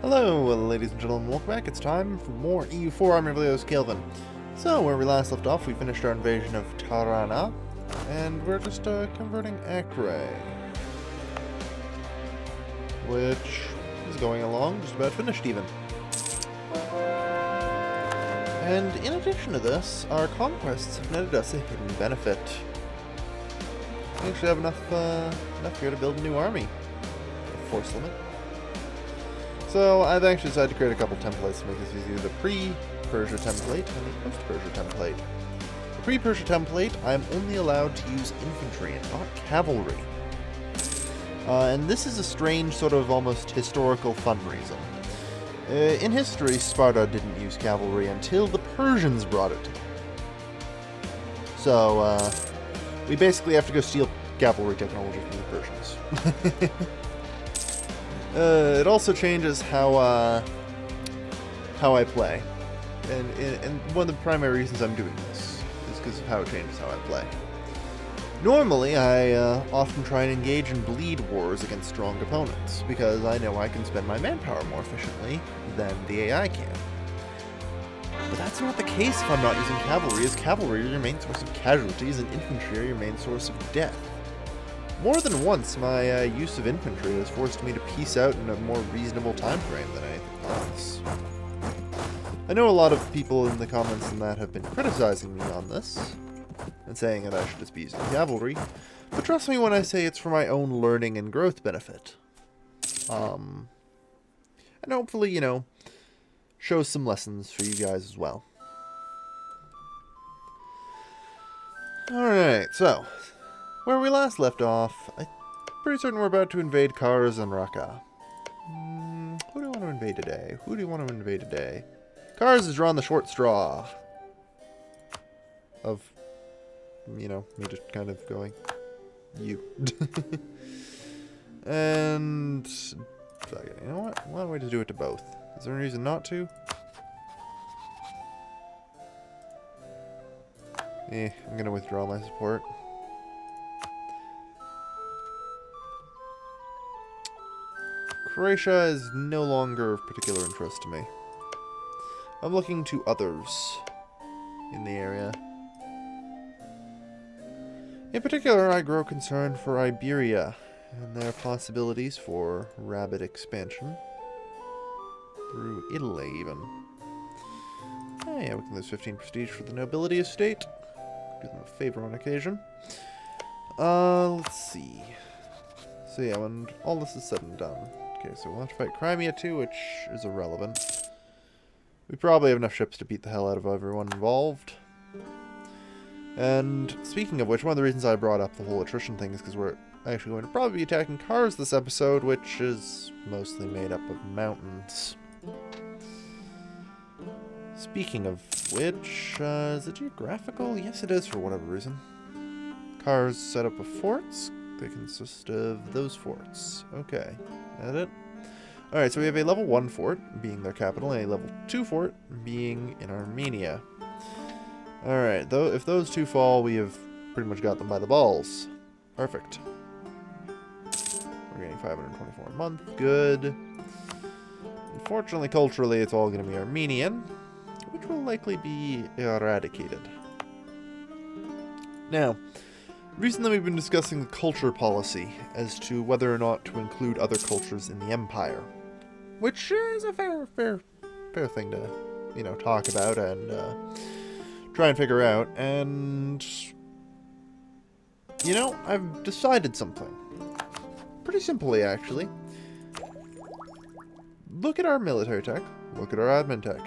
Hello, ladies and gentlemen, welcome back. It's time for more EU4. I'm your host, Kelvin. So, where we last left off, we finished our invasion of Tirana, and we're just converting Acre, which is going along, just about finished even. And in addition to this, our conquests have netted us a hidden benefit. We actually have enough here to build a new army. A force limit. So I've actually decided to create a couple templates to make this easier. The pre-Persia template and the post-Persia template. The pre-Persia template, I'm only allowed to use infantry and not cavalry. And this is a strange sort of almost historical fun reason. In history, Sparta didn't use cavalry until the Persians brought it to them. So, we basically have to go steal cavalry technology from the Persians. It also changes how I play, and one of the primary reasons I'm doing this is because of how it changes how I play. Normally, I often try and engage in bleed wars against strong opponents, because I know I can spend my manpower more efficiently than the AI can. But that's not the case if I'm not using cavalry, as cavalry are your main source of casualties and infantry are your main source of death. More than once, my use of infantry has forced me to piece out in a more reasonable time frame than anything else. I know a lot of people in the comments and that have been criticizing me on this, and saying that I should just be using cavalry, but trust me when I say it's for my own learning and growth benefit. And hopefully, you know, show some lessons for you guys as well. Alright, so where we last left off, I'm pretty certain we're about to invade Kars and Raqqa. Who do I want to invade today? Kars has drawn the short straw. Of, you know, me just kind of going, you. And, fuck it, you know what? Why don't we just do it to both? Is there any reason not to? I'm gonna withdraw my support. Croatia is no longer of particular interest to me. I'm looking to others in the area. In particular, I grow concerned for Iberia and their possibilities for rapid expansion. Through Italy, even. Oh yeah, we can lose 15 prestige for the nobility estate. Do them a favor on occasion. Let's see. So yeah, when all this is said and done. Okay, so we'll have to fight Crimea too, which is irrelevant. We probably have enough ships to beat the hell out of everyone involved. And speaking of which, one of the reasons I brought up the whole attrition thing is because we're actually going to probably be attacking Kars this episode, which is mostly made up of mountains. Speaking of which, is it geographical? Yes, it is for whatever reason. Kars set up of forts. They consist of those forts. Okay. That it? Alright, so we have a level 1 fort, being their capital, and a level 2 fort, being in Armenia. Alright, though, if those two fall, we have pretty much got them by the balls. Perfect. We're getting 524 a month. Good. Unfortunately, culturally, it's all going to be Armenian, which will likely be eradicated. Now, recently we've been discussing the culture policy as to whether or not to include other cultures in the empire, which is a fair thing to, you know, talk about and try and figure out. And you know, I've decided something pretty simply, actually. Look at our military tech, look at our admin tech,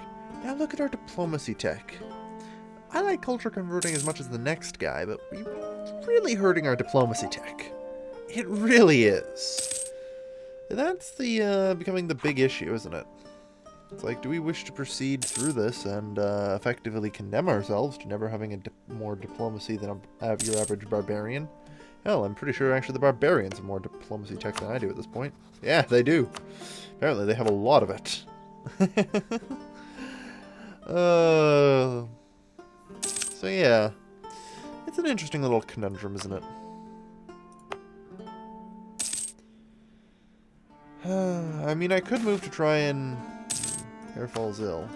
now look at our diplomacy tech. I like culture converting as much as the next guy, but we're really hurting our diplomacy tech. It really is. And that's the becoming the big issue, isn't it? It's like, do we wish to proceed through this and effectively condemn ourselves to never having more diplomacy than your average barbarian? Hell, I'm pretty sure actually the barbarians have more diplomacy tech than I do at this point. Yeah, they do. Apparently they have a lot of it. So yeah, it's an interesting little conundrum, isn't it? I mean, I could move to try and... Hair falls ill.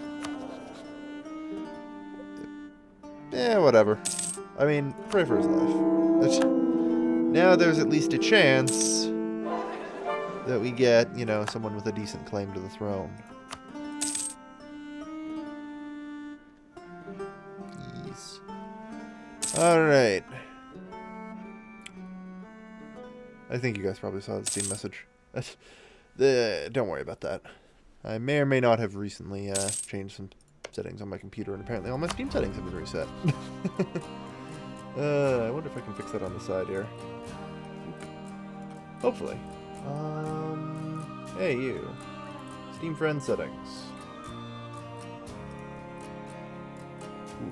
Yeah, whatever. I mean, pray for his life. Now there's at least a chance that we get, you know, someone with a decent claim to the throne. Jeez. Alright. I think you guys probably saw the Steam message. Don't worry about that. I may or may not have recently changed some settings on my computer, and apparently all my Steam settings have been reset. I wonder if I can fix that on the side here. Hopefully. Hey you. Steam friend settings. Cool.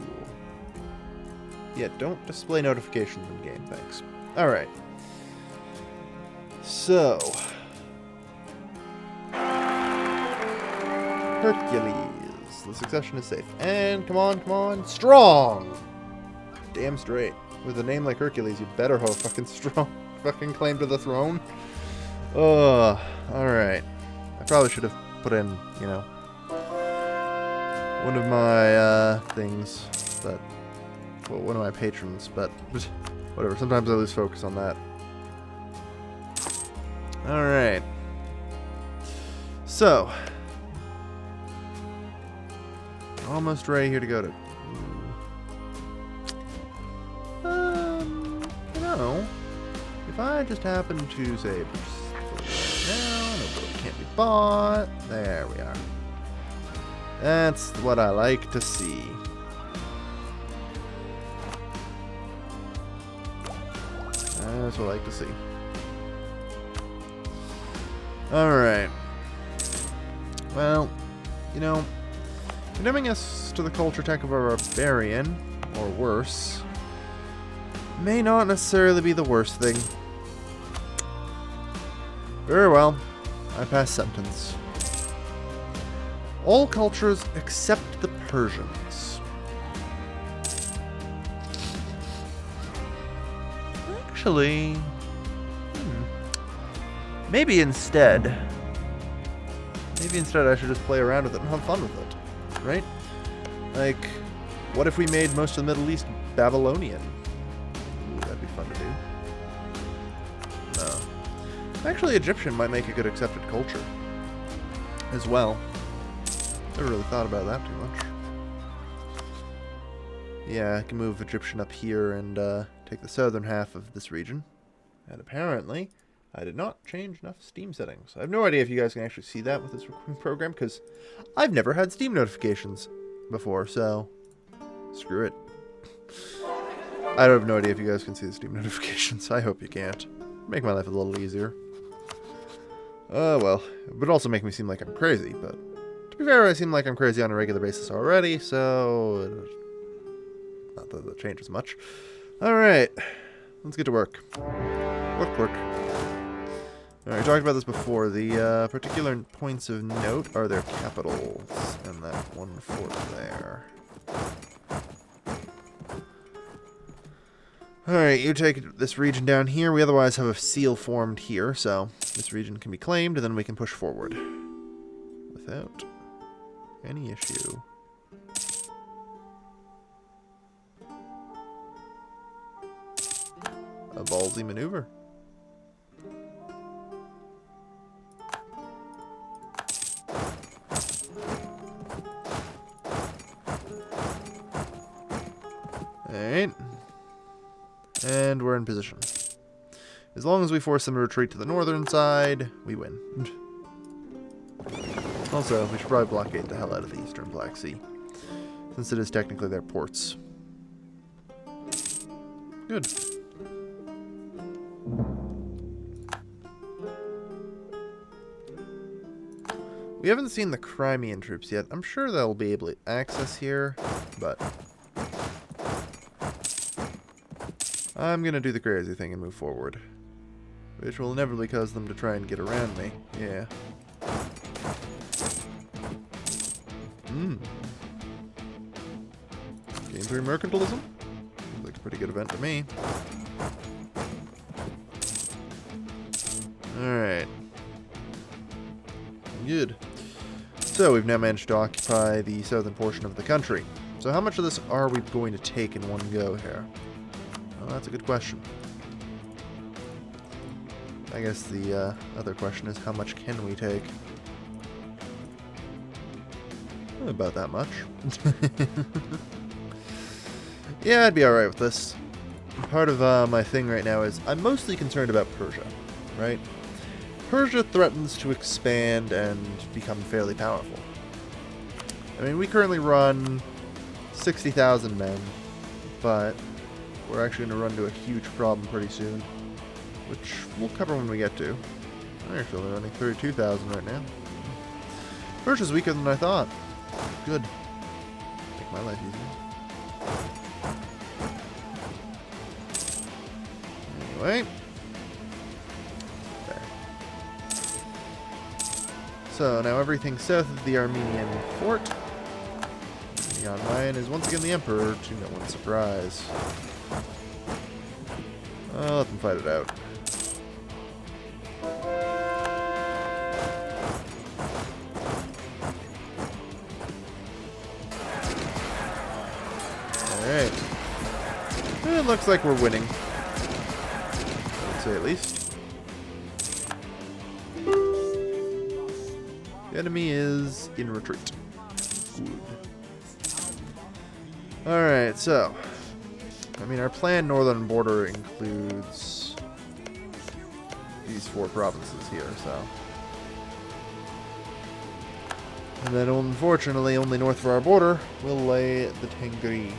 Yeah, don't display notifications in game, thanks. Alright. So... Hercules. The succession is safe. And come on. Strong! Damn straight. With a name like Hercules, you better have a fucking strong fucking claim to the throne. Alright. I probably should have put in, you know, one of my things that, well, one of my patrons, but whatever. Sometimes I lose focus on that. Alright. So, almost ready here to go to... you know, if I just happen to say, now, nobody can't be bought. There we are. That's what I like to see. That's what I like to see. Alright. Well, you know, condemning us to the culture tech of a barbarian, or worse, may not necessarily be the worst thing. Very well. I pass sentence. All cultures except the Persians. Actually... Maybe instead I should just play around with it and have fun with it. Right? Like, what if we made most of the Middle East Babylonian? Ooh, that'd be fun to do. No. Actually, Egyptian might make a good accepted culture. As well. Never really thought about that too much. Yeah, I can move Egyptian up here and take the southern half of this region. And apparently, I did not change enough Steam settings. I have no idea if you guys can actually see that with this recording program, because I've never had Steam notifications before, so screw it. I have no idea if you guys can see the Steam notifications. I hope you can't. Make my life a little easier. Well, it would also make me seem like I'm crazy, but to be fair, I seem like I'm crazy on a regular basis already, so not that that changes much. Alright, let's get to work. Work. Alright, we talked about this before. The particular points of note are their capitals, and that one fort there. Alright, you take this region down here. We otherwise have a seal formed here, so this region can be claimed, and then we can push forward without any issue. A ballsy maneuver. Alright. And we're in position. As long as we force them to retreat to the northern side, we win. Also, we should probably blockade the hell out of the eastern Black Sea, since it is technically their ports. Good. We haven't seen the Crimean troops yet. I'm sure they'll be able to access here, but I'm going to do the crazy thing and move forward, which will inevitably cause them to try and get around me. Yeah. Game 3 mercantilism? Seems like a pretty good event to me. Alright. So we've now managed to occupy the southern portion of the country. So how much of this are we going to take in one go here? Well, that's a good question. I guess the other question is how much can we take? About that much. Yeah, I'd be alright with this. Part of my thing right now is I'm mostly concerned about Persia, right? Persia threatens to expand and become fairly powerful. I mean, we currently run 60,000 men, but we're actually going to run into a huge problem pretty soon, which we'll cover when we get to. We're actually only running 32,000 right now. Persia's weaker than I thought. Good. Make my life easier. Anyway. There. So now everything south of the Armenian fort. Jan Mayen is once again the emperor, to no one's surprise. I'll let them fight it out. Alright. It looks like we're winning. I would say at least. The enemy is in retreat. Good. Alright, so. I mean, our planned northern border includes these 4 provinces here, so. And then, unfortunately, only north of our border will lay the Tengri.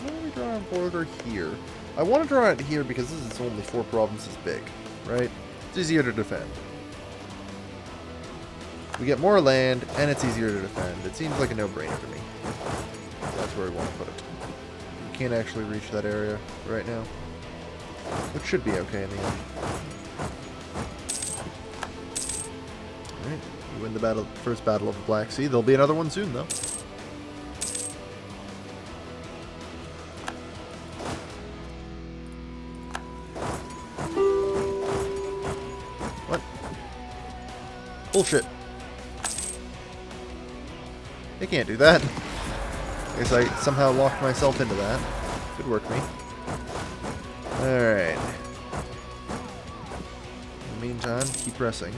Why don't we draw our border here? I want to draw it here because this is only 4 provinces big, right? It's easier to defend. We get more land, and it's easier to defend. It seems like a no-brainer to me. That's where we want to put it. We can't actually reach that area right now, which should be okay in the end. Alright, we win the first battle of the Black Sea. There'll be another one soon, though. What? Bullshit. They can't do that. I guess I somehow locked myself into that. Good work, me. Alright. In the meantime, keep pressing.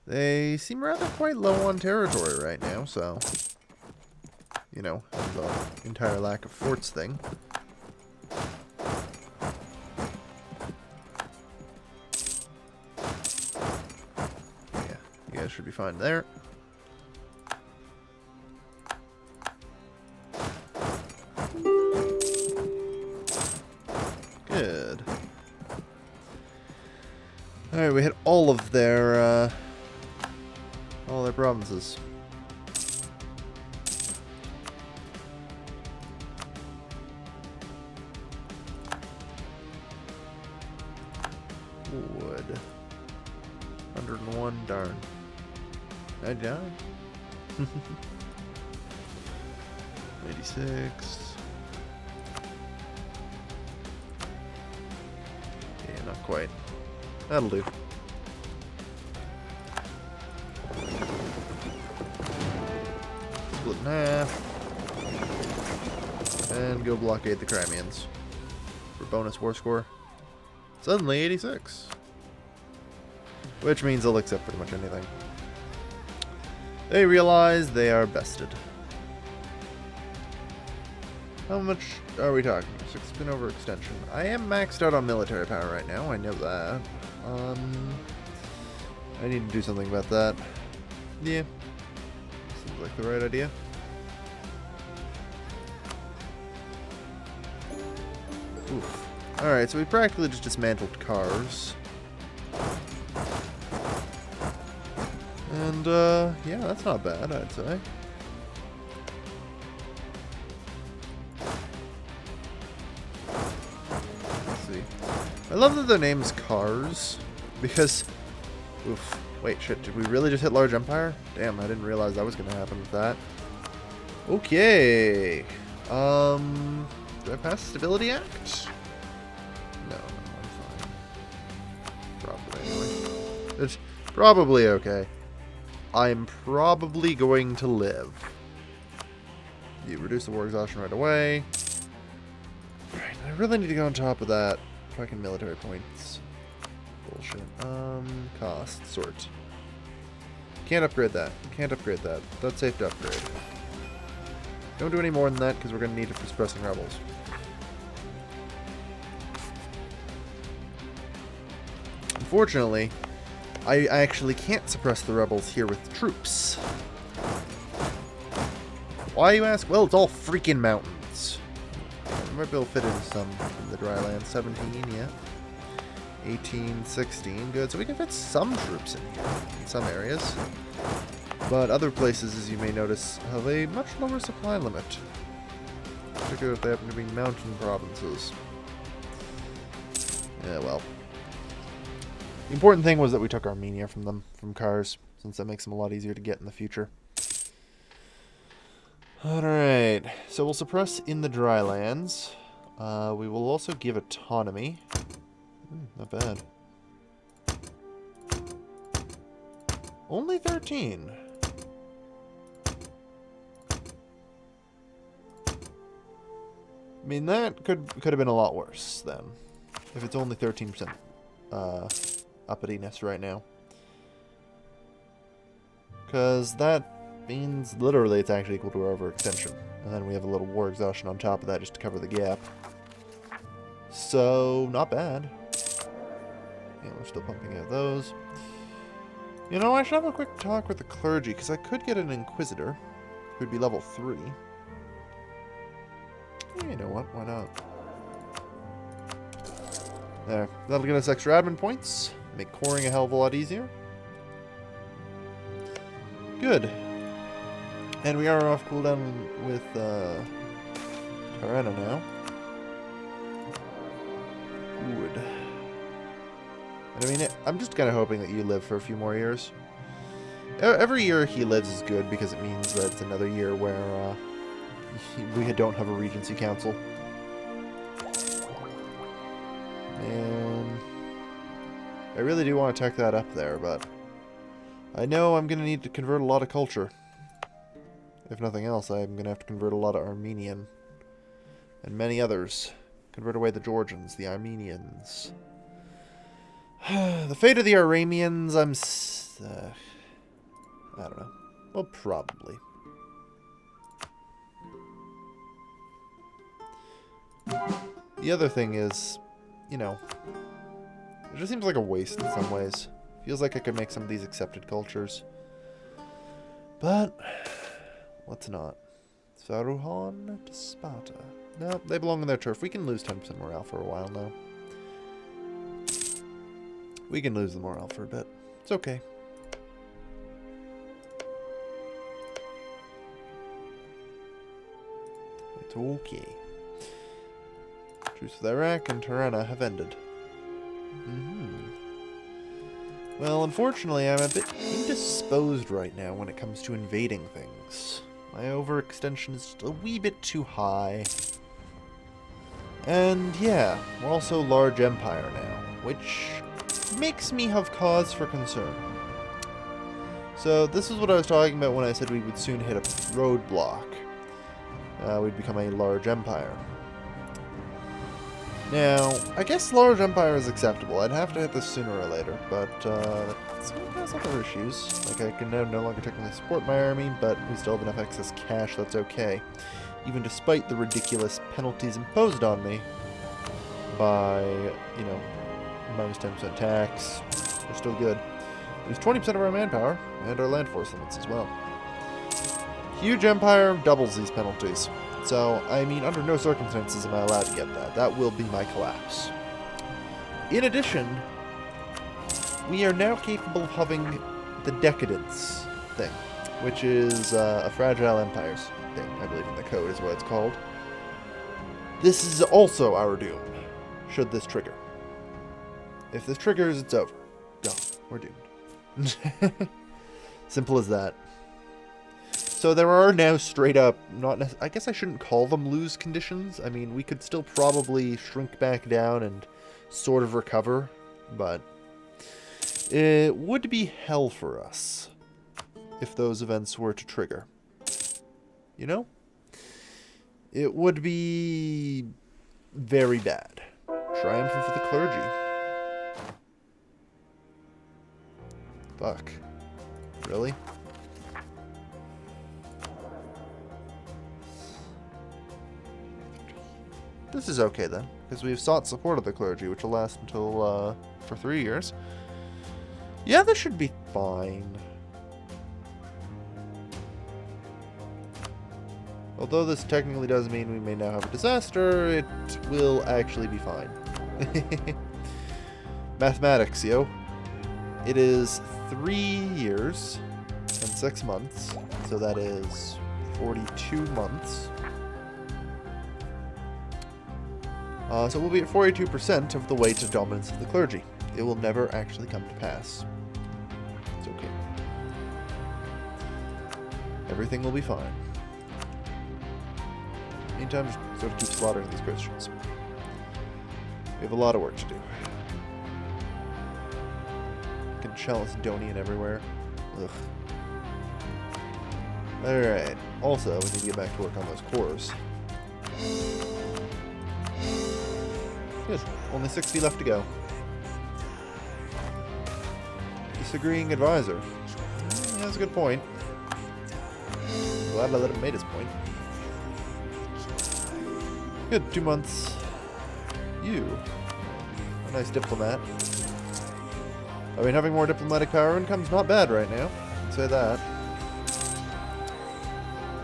They seem rather quite low on territory right now, so... You know, the entire lack of forts thing. Should be fine there. Good. Alright, we hit all their provinces. Wood. 101, darn. I died. 86. Yeah, not quite. That'll do. Split in half. And go blockade the Crimeans. For bonus war score. Suddenly 86. Which means they'll accept pretty much anything. They realize they are bested. How much are we talking? 6-spin overextension. I am maxed out on military power right now, I know that. I need to do something about that. Yeah. Seems like the right idea. Oof. Alright, so we practically just dismantled cars. And, yeah, that's not bad, I'd say. Let's see. I love that their name's Cars, because... Oof. Wait, shit, did we really just hit Large Empire? Damn, I didn't realize that was going to happen with that. Okay. Do I pass Stability Act? No, I'm fine. Probably anyway. It's probably okay. I'm probably going to live. You reduce the war exhaustion right away. Right, I really need to go on top of that. Fucking military points. Bullshit. Cost. Sort. Can't upgrade that. Can't upgrade that. That's safe to upgrade. Don't do any more than that because we're going to need it for suppressing rebels. Unfortunately, I actually can't suppress the rebels here with troops. Why, you ask? Well, it's all freaking mountains. I might be able to fit in some in the dry land. 17, yeah. 18, 16, good. So we can fit some troops in here, in some areas. But other places, as you may notice, have a much lower supply limit. Particularly if they happen to be mountain provinces. Yeah, well. The important thing was that we took Armenia from them, from Kars, since that makes them a lot easier to get in the future. Alright, so we'll suppress in the dry lands. We will also give autonomy. Not bad. Only 13. I mean, that could have been a lot worse, then. If it's only 13% uppityness right now. Because that means literally it's actually equal to our overextension. And then we have a little war exhaustion on top of that just to cover the gap. So, not bad. Yeah, we're still pumping out those. You know, I should have a quick talk with the clergy, because I could get an Inquisitor, who'd be level 3. Yeah, you know what, why not? There, that'll get us extra admin points, make coring a hell of a lot easier. Good. And we are off cooldown with Tirana now. Good. And I mean, I'm just kind of hoping that you live for a few more years. Every year he lives is good because it means that it's another year where we don't have a Regency Council. And I really do want to tech that up there, but I know I'm going to need to convert a lot of culture. If nothing else, I'm going to have to convert a lot of Armenian. And many others. Convert away the Georgians, the Armenians. The fate of the Arameans, I don't know. Well, probably. The other thing is, you know, it just seems like a waste in some ways. Feels like I could make some of these accepted cultures. But, let's not. Saruhan to Sparta. No, they belong on their turf. We can lose 10% morale for a while now. We can lose the morale for a bit. It's okay. It's okay. Truce with Iraq and Tirana have ended. Well, unfortunately, I'm a bit indisposed right now when it comes to invading things. My overextension is just a wee bit too high. And yeah, we're also a large empire now, which makes me have cause for concern. So this is what I was talking about when I said we would soon hit a roadblock. We'd become a large empire. Now, I guess large empire is acceptable. I'd have to hit this sooner or later, but some has other issues. Like, I can now no longer technically support my army, but we still have enough excess cash that's okay. Even despite the ridiculous penalties imposed on me by, you know, minus 10% tax. We're still good. Lose 20% of our manpower, and our land force limits as well. Huge empire doubles these penalties. So, I mean, under no circumstances am I allowed to get that. That will be my collapse. In addition, we are now capable of having the decadence thing, which is a fragile empires thing, I believe in the code is what it's called. This is also our doom, should this trigger. If this triggers, it's over. Gone. We're doomed. Simple as that. So there are now straight up, I guess I shouldn't call them lose conditions. I mean, we could still probably shrink back down and sort of recover, but it would be hell for us if those events were to trigger. You know? It would be very bad. Triumphant for the clergy. Fuck. Really? This is okay then, because we've sought support of the clergy, which will last until, for 3 years. Yeah, this should be fine. Although this technically does mean we may now have a disaster, it will actually be fine. Mathematics, yo. It is 3 years and 6 months, so that is 42 months. So we'll be at 42% of the way to dominance of the clergy. It will never actually come to pass. It's okay. Everything will be fine. Meantime, just sort of keep slaughtering these Christians. We have a lot of work to do. Fucking Chalcedonian everywhere. Ugh. Alright. Also, we need to get back to work on those cores. Good. Only 60 left to go. Disagreeing advisor. That's a good point. Glad I let him make his point. Good, 2 months. You. A nice diplomat. I mean, having more diplomatic power income's not bad right now. I'd say that.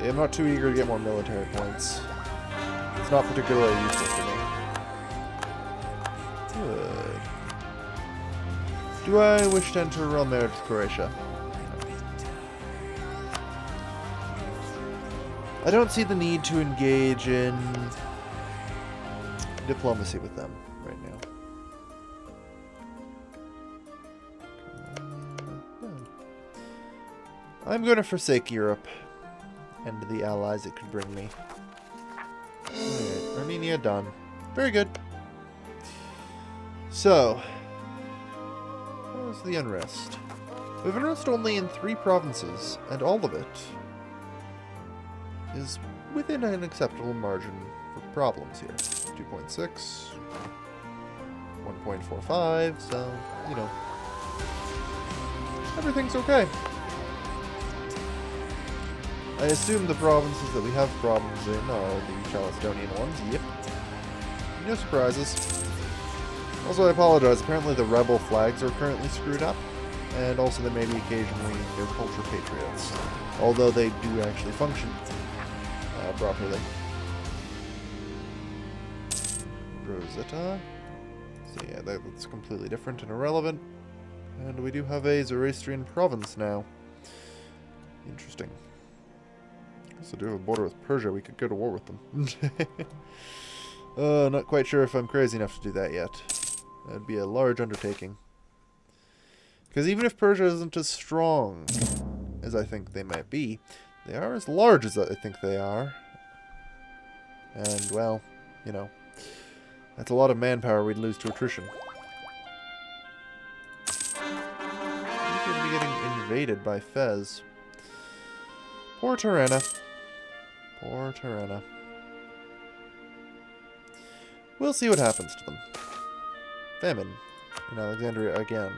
Yeah, I'm not too eager to get more military points. It's not particularly useful for me. Good. Do I wish to enter a realm marriage with Croatia? I don't see the need to engage in diplomacy with them right now. I'm going to forsake Europe and the allies it could bring me. Alright, Armenia done. Very good. So, how's the unrest? We have unrest only in 3 provinces, and all of it is within an acceptable margin for problems here. 2.6, 1.45, so, you know, everything's okay. I assume the provinces that we have problems in are the Chalcedonian ones, yep. No surprises. Also, I apologize, apparently the rebel flags are currently screwed up, and also there may be occasionally their culture patriots, although they do actually function properly. Rosetta. So yeah, that's completely different and irrelevant. And we do have a Zoroastrian province now. Interesting. Also do have a border with Persia. We could go to war with them. Not quite sure if I'm crazy enough to do that yet. That'd be a large undertaking. Because even if Persia isn't as strong as I think they might be, they are as large as I think they are. And, well, you know, that's a lot of manpower we'd lose to attrition. We're going to be getting invaded by Fez. Poor Tirana. Poor Tirana. We'll see what happens to them. Famine in Alexandria again.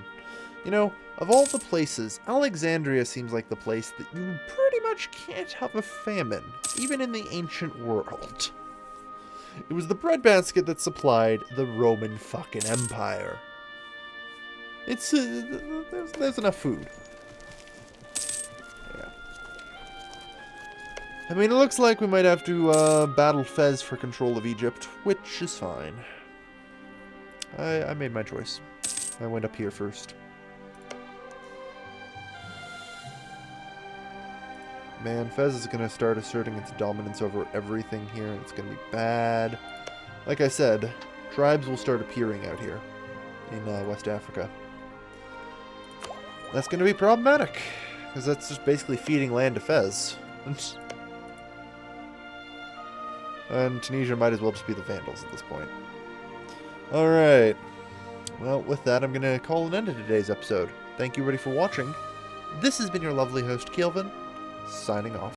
You know, of all the places, Alexandria seems like the place that you pretty much can't have a famine, even in the ancient world. It was the breadbasket that supplied the Roman fucking Empire. It's, there's enough food. Yeah. I mean, it looks like we might have to battle Fez for control of Egypt, which is fine. I made my choice. I went up here first. Man, Fez is going to start asserting its dominance over everything here, and it's going to be bad. Like I said, tribes will start appearing out here in West Africa. That's going to be problematic, because that's just basically feeding land to Fez. And Tunisia might as well just be the Vandals at this point. Alright. Well, with that, I'm going to call an end to today's episode. Thank you, everybody, for watching. This has been your lovely host, Kelvin, signing off.